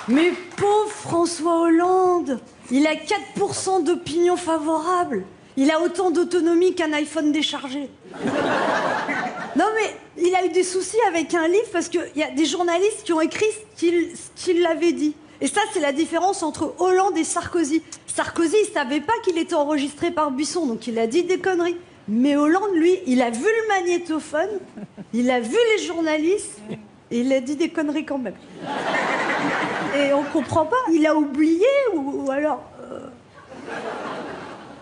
Mais pauvre François Hollande, il a 4% d'opinion favorable. Il a autant d'autonomie qu'un iPhone déchargé. Non mais, il a eu des soucis avec un livre parce qu'il y a des journalistes qui ont écrit ce qu'il avait dit. Et ça, c'est la différence entre Hollande et Sarkozy. Sarkozy, il savait pas qu'il était enregistré par Buisson, donc il a dit des conneries. Mais Hollande, lui, il a vu le magnétophone, il a vu les journalistes, et il a dit des conneries quand même. Et on comprend pas. Il a oublié ou alors...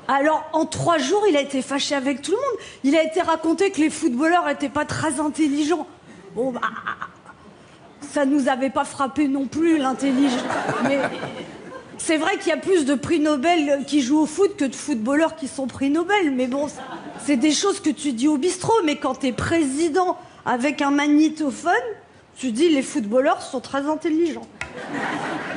Alors, en 3 jours, il a été fâché avec tout le monde. Il a été raconté que les footballeurs étaient pas très intelligents. Bon, bah... Ça nous avait pas frappé non plus, l'intelligence. Mais... C'est vrai qu'il y a plus de prix Nobel qui jouent au foot que de footballeurs qui sont prix Nobel. Mais bon, c'est des choses que tu dis au bistrot. Mais quand t'es président avec un magnétophone, tu dis les footballeurs sont très intelligents.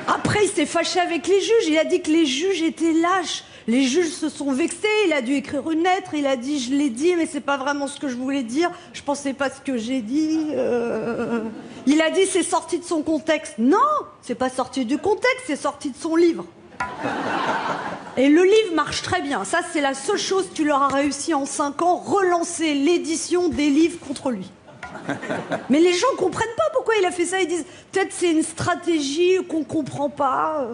Après, il s'est fâché avec les juges. Il a dit que les juges étaient lâches. Les juges se sont vexés. Il a dû écrire une lettre. Il a dit, je l'ai dit, mais c'est pas vraiment ce que je voulais dire. Je pensais pas ce que j'ai dit. Il a dit, c'est sorti de son contexte. Non, c'est pas sorti du contexte, c'est sorti de son livre. Et le livre marche très bien. Ça, c'est la seule chose que tu leur as réussi en 5 ans, relancer l'édition des livres contre lui. Mais les gens comprennent pas pourquoi il a fait ça. Ils disent, peut-être c'est une stratégie qu'on comprend pas.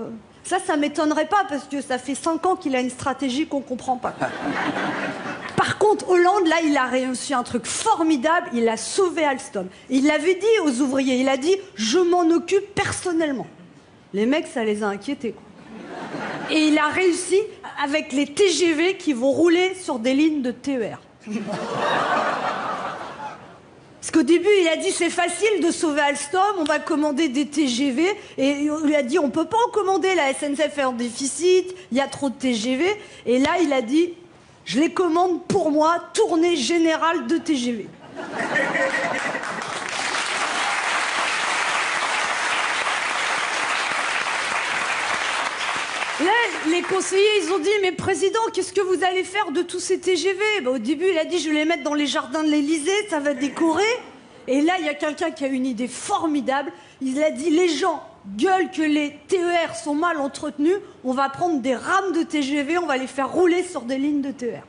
Ça m'étonnerait pas, parce que ça fait 5 ans qu'il a une stratégie qu'on comprend pas. Par contre, Hollande, là, il a réussi un truc formidable. Il a sauvé Alstom. Il l'avait dit aux ouvriers. Il a dit, je m'en occupe personnellement. Les mecs, ça les a inquiétés, quoi. Et il a réussi avec les TGV qui vont rouler sur des lignes de TER. Parce qu'au début, il a dit, c'est facile de sauver Alstom, on va commander des TGV. Et on lui a dit, on peut pas en commander, la SNCF est en déficit, il y a trop de TGV. Et là, il a dit, je les commande pour moi, tournée générale de TGV. Là, les conseillers, ils ont dit, mais président, qu'est-ce que vous allez faire de tous ces TGV? Au début, il a dit, je vais les mettre dans les jardins de l'Élysée, ça va décorer. Et là, il y a quelqu'un qui a une idée formidable. Il a dit, les gens gueulent que les TER sont mal entretenus, on va prendre des rames de TGV, on va les faire rouler sur des lignes de TER.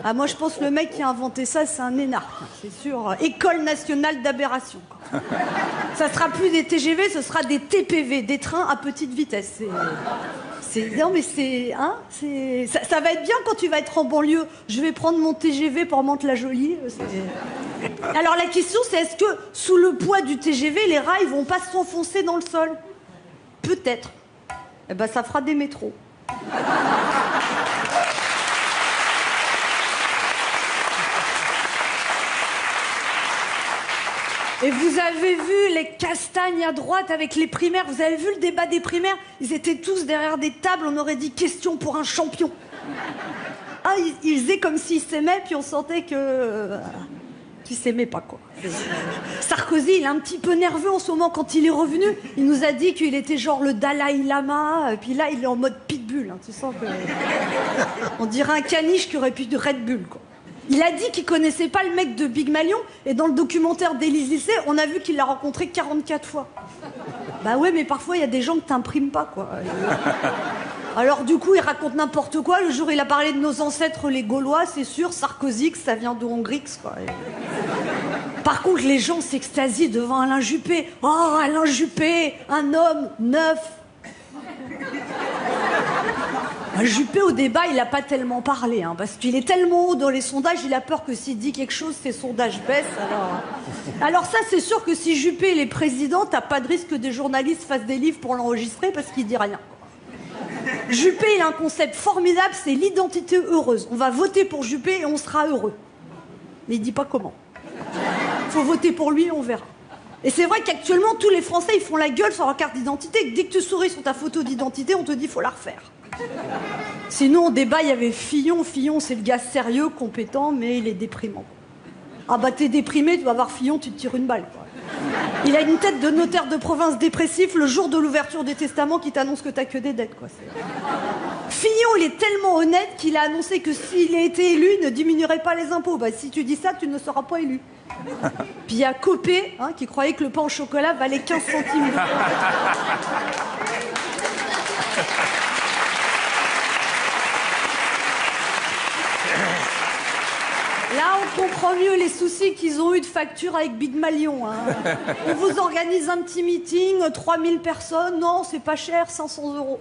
Ah, moi, je pense que le mec qui a inventé ça, c'est un énarque, c'est sûr. École nationale d'aberration. Ça sera plus des TGV, ce sera des TPV, des trains à petite vitesse. Non, mais c'est... Hein, ça va être bien quand tu vas être en banlieue. Je vais prendre mon TGV pour Mantes-la-Jolie. Alors, la question, c'est est-ce que, sous le poids du TGV, les rails vont pas s'enfoncer dans le sol? Peut-être. Eh ben, ça fera des métros. Et vous avez vu les castagnes à droite avec les primaires? Vous avez vu le débat des primaires? Ils étaient tous derrière des tables, on aurait dit question pour un champion. Ah, ils faisaient comme s'ils s'aimaient, puis on sentait que... qu'ils s'aimaient pas, quoi. Sarkozy, il est un petit peu nerveux en ce moment quand il est revenu. Il nous a dit qu'il était genre le Dalai Lama, et puis là, il est en mode pitbull. Hein, tu sens que... On dirait un caniche qui aurait pu de Red Bull, quoi. Il a dit qu'il connaissait pas le mec de Big Malion, et dans le documentaire d'Élise Lycée, on a vu qu'il l'a rencontré 44 fois. Bah ouais, mais parfois, il y a des gens que t'imprimes pas, quoi. Alors du coup, il raconte n'importe quoi. Le jour, il a parlé de nos ancêtres, les Gaulois, c'est sûr. Sarkozy, ça vient de Hongrix, quoi. Par contre, les gens s'extasient devant Alain Juppé. Oh, Alain Juppé, un homme neuf. Juppé, au débat, il n'a pas tellement parlé, hein, parce qu'il est tellement haut dans les sondages, il a peur que s'il dit quelque chose, ses sondages baissent. Alors ça, c'est sûr que si Juppé il est président, t'as pas de risque que des journalistes fassent des livres pour l'enregistrer, parce qu'il dit rien. Juppé, il a un concept formidable, c'est l'identité heureuse. On va voter pour Juppé et on sera heureux. Mais il dit pas comment. Faut voter pour lui et on verra. Et c'est vrai qu'actuellement, tous les Français, ils font la gueule sur leur carte d'identité. Dès que tu souris sur ta photo d'identité, on te dit faut la refaire. Sinon, au débat, il y avait Fillon. Fillon, c'est le gars sérieux, compétent, mais il est déprimant. Ah bah t'es déprimé, tu vas voir Fillon, tu te tires une balle, quoi. Il a une tête de notaire de province dépressif le jour de l'ouverture des testaments qui t'annonce que t'as que des dettes, quoi. Fillon, il est tellement honnête qu'il a annoncé que s'il a été élu, il ne diminuerait pas les impôts. Bah, si tu dis ça, tu ne seras pas élu. Puis il y a Copé, qui croyait que le pain au chocolat valait 15 centimes. Là, on comprend mieux les soucis qu'ils ont eu de facture avec Big Malion. On vous organise un petit meeting, 3000 personnes. Non, c'est pas cher, 500 €.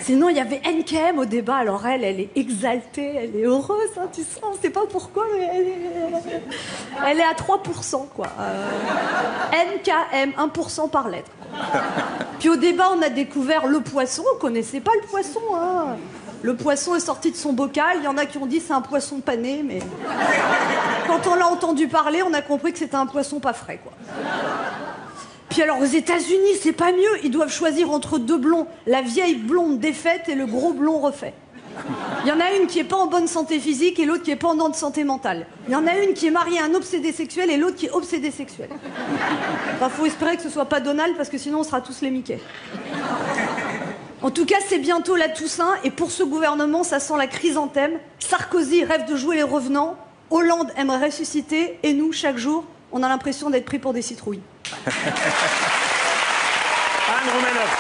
Sinon, il y avait NKM au débat. Alors elle est exaltée, elle est heureuse, tu sais, on sait pas pourquoi, mais elle est à 3%, quoi. NKM, 1% par lettre. Puis au débat, on a découvert le poisson. On connaissait pas le poisson, Le poisson est sorti de son bocal. Il y en a qui ont dit c'est un poisson pané, mais quand on l'a entendu parler, on a compris que c'était un poisson pas frais, quoi. Puis alors aux États-Unis, c'est pas mieux. Ils doivent choisir entre deux blonds, la vieille blonde défaite et le gros blond refait. Il y en a une qui est pas en bonne santé physique et l'autre qui est pas en bonne santé mentale. Il y en a une qui est mariée à un obsédé sexuel et l'autre qui est obsédé sexuel. Enfin, faut espérer que ce soit pas Donald parce que sinon on sera tous les Mickey. En tout cas, c'est bientôt la Toussaint et pour ce gouvernement, ça sent la chrysanthème. Sarkozy rêve de jouer les revenants, Hollande aimerait ressusciter et nous, chaque jour, on a l'impression d'être pris pour des citrouilles. Anne Romanoff.